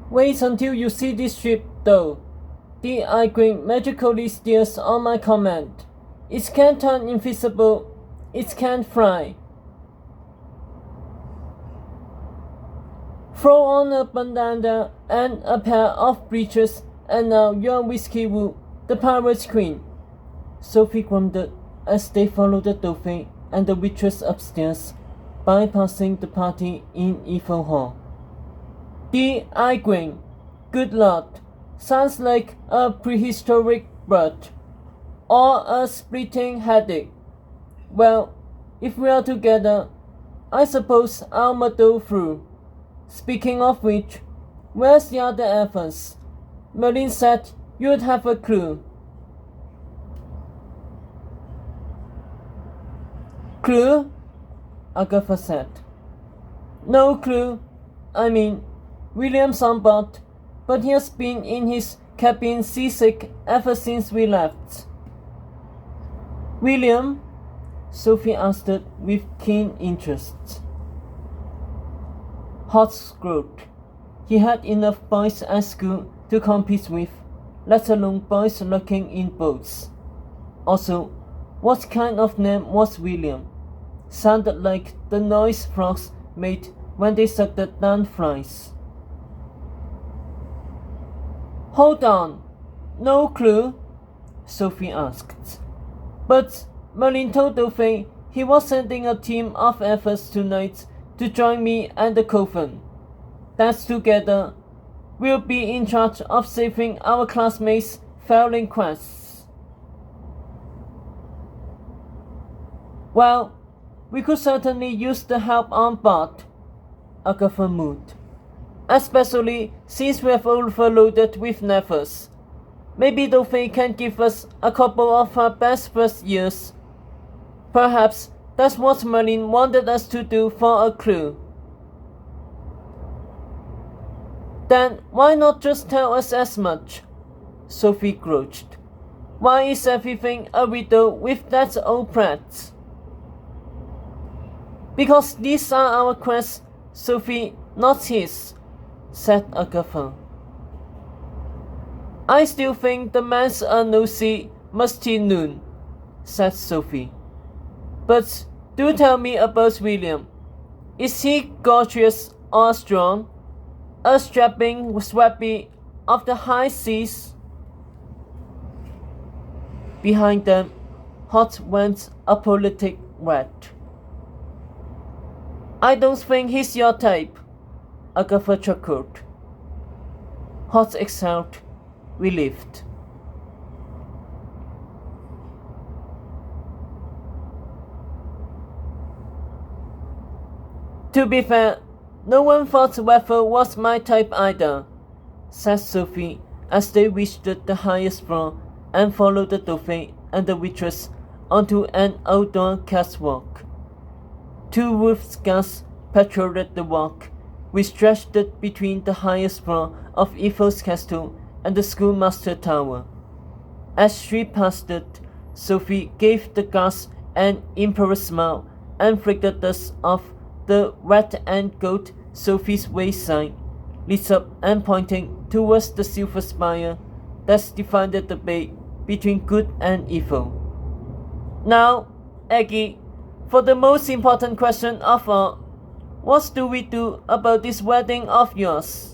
Wait until you see this ship, though. The Igreen magically steers on my command. It can turn invisible. It can fly. Throw on a bandana and a pair of breeches, and now you're Whiskey Woo, the pirate's queen. Sophie grumbled as they followed the Dauphin and the waitress upstairs, bypassing the party in Eiffel Hall. The Igreen, good lord, sounds like a prehistoric bird, or a splitting headache. Well, if we are together, I suppose I'll muddle through. Speaking of which, where's the other Evans? Merlin said you'd have a clue. Clue? Agatha said. No clue. I mean, William's on board, but he has been in his cabin seasick ever since we left. William? Sophie asked with keen interest. Hot screwed. He had enough boys at school to compete with, let alone boys lurking in boats. Also, what kind of name was William? Sounded like the noise frogs made when they sucked down flies. Hold on, no clue? Sophie asked. But Merlin told Dauphin he was sending a team of Evans tonight to join me and the coven. That together, we'll be in charge of saving our classmates' failing quests. Well, we could certainly use the help on board, Agatha moaned. Especially since we have overloaded with Nevers. Maybe Dauphin can give us a couple of her best first years. Perhaps that's what Merlin wanted us to do for a clue. Then why not just tell us as much? Sophie grudged. Why is everything a riddle with that old brat? Because these are our quests, Sophie, not his, said Agatha. I still think the man's a nosy, musty noon, said Sophie. But do tell me about William. Is he gorgeous or strong? A strapping swappy of the high seas? Behind them, Hot went apologetic red. I don't think he's your type, Agatha chuckled. Hot exhaled, relieved. To be fair, no one thought Waffle was my type either, said Sophie as they reached the highest floor and followed the Dauphin and the waitress onto an outdoor catwalk. Two wolf guards patrolled the walk, which stretched between the highest floor of Evil's castle and the schoolmaster tower. As she passed it, Sophie gave the guards an imperious smile and flicked the dust off the red and gold Sophie's waist sign, lit up and pointing towards the silver spire that divided the bay between good and evil. Now, Aggie, for the most important question of all, what do we do about this wedding of yours?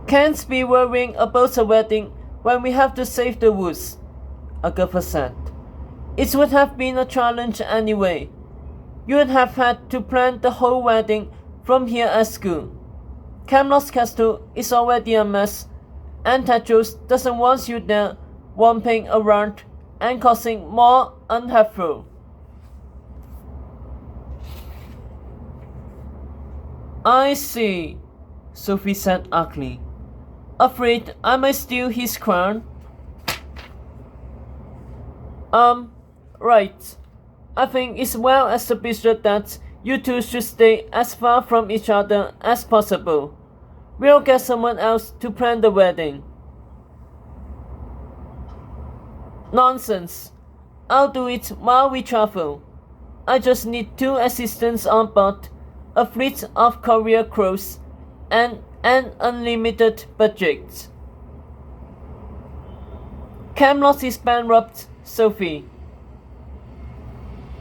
Can't be worrying about a wedding when we have to save the woods, Agatha said. It would have been a challenge anyway. You would have had to plan the whole wedding from here at school. Camelot's castle is already a mess, and Tetros doesn't want you there romping around and causing more unhelpful. I see, Sophie said ugly. Afraid I might steal his crown? Right. I think it's well established that you two should stay as far from each other as possible. We'll get someone else to plan the wedding. Nonsense. I'll do it while we travel. I just need 2 assistants on board, a fleet of courier crews, and an unlimited budget. Camelot is bankrupt, Sophie.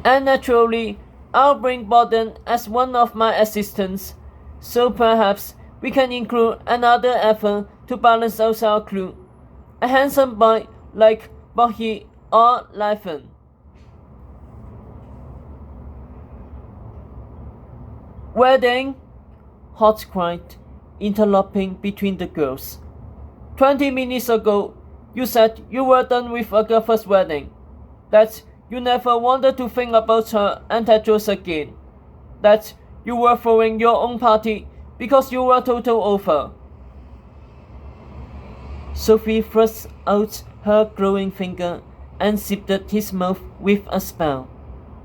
And naturally, I'll bring Borden as one of my assistants, so perhaps we can include another effort to balance out our crew. A handsome boy like Bohi or Lython. Wedding? Hot cried, interloping between the girls. 20 minutes ago, you said you were done with Agatha's wedding. That you never wanted to think about her and Tedros again. That you were throwing your own party because you were total over. Sophie thrust out her glowing finger and sipped his mouth with a spell.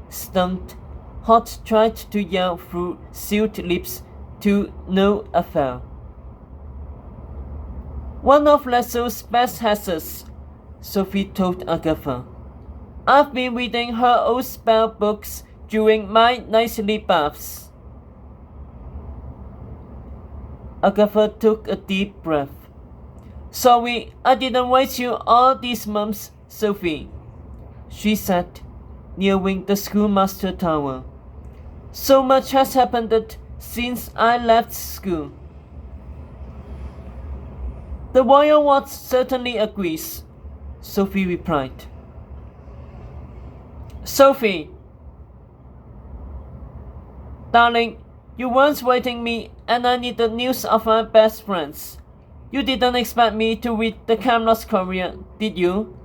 Stunned, Hot tried to yell through sealed lips to no avail. One of Lasso's best hazards, Sophie told Agatha. I've been reading her old spell books during my nightly baths. Agatha took a deep breath. Sorry, I didn't waste you all these months, Sophie, she said, nearing the schoolmaster tower. So much has happened since I left school. The Royal Watch certainly agrees, Sophie replied. Sophie! Darling, you weren't waiting me and I needed news of my best friends. You didn't expect me to read the Camelot Courier, did you?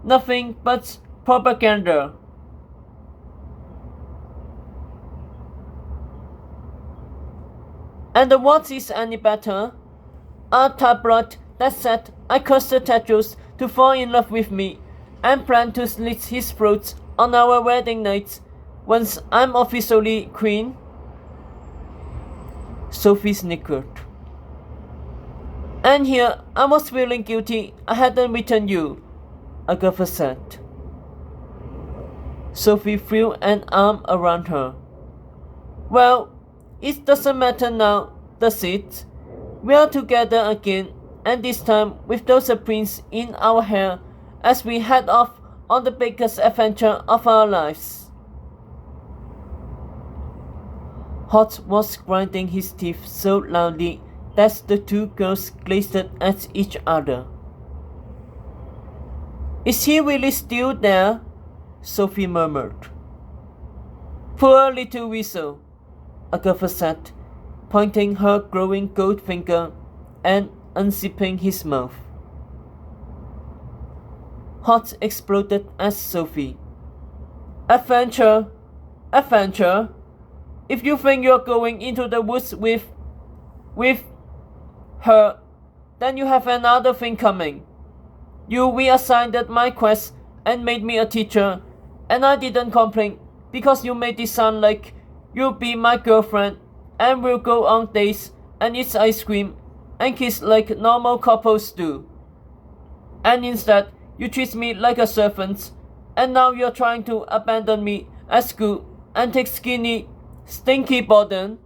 Nothing but propaganda. And the what is any better? A tabloid that said I cursed Tedros to fall in love with me and planned to slit his throat on our wedding night once I'm officially queen? Sophie snickered. And here I was feeling guilty I hadn't written you, Agatha said. Sophie threw an arm around her. Well, it doesn't matter now, does it? We are together again, and this time with those prints in our hair as we head off on the biggest adventure of our lives. Hot was grinding his teeth so loudly that the two girls gazed at each other. Is he really still there? Sophie murmured. Poor little weasel, Agatha said, pointing her glowing gold finger and unzipping his mouth. Hot exploded at Sophie. Adventure! Adventure! If you think you're going into the woods with her, then you have another thing coming. You reassigned my quest and made me a teacher, and I didn't complain because you made it sound like you'll be my girlfriend and we'll go on dates and eat ice cream and kiss like normal couples do. And instead, you treat me like a servant, and now you're trying to abandon me at school and take skinny, stinky Borden.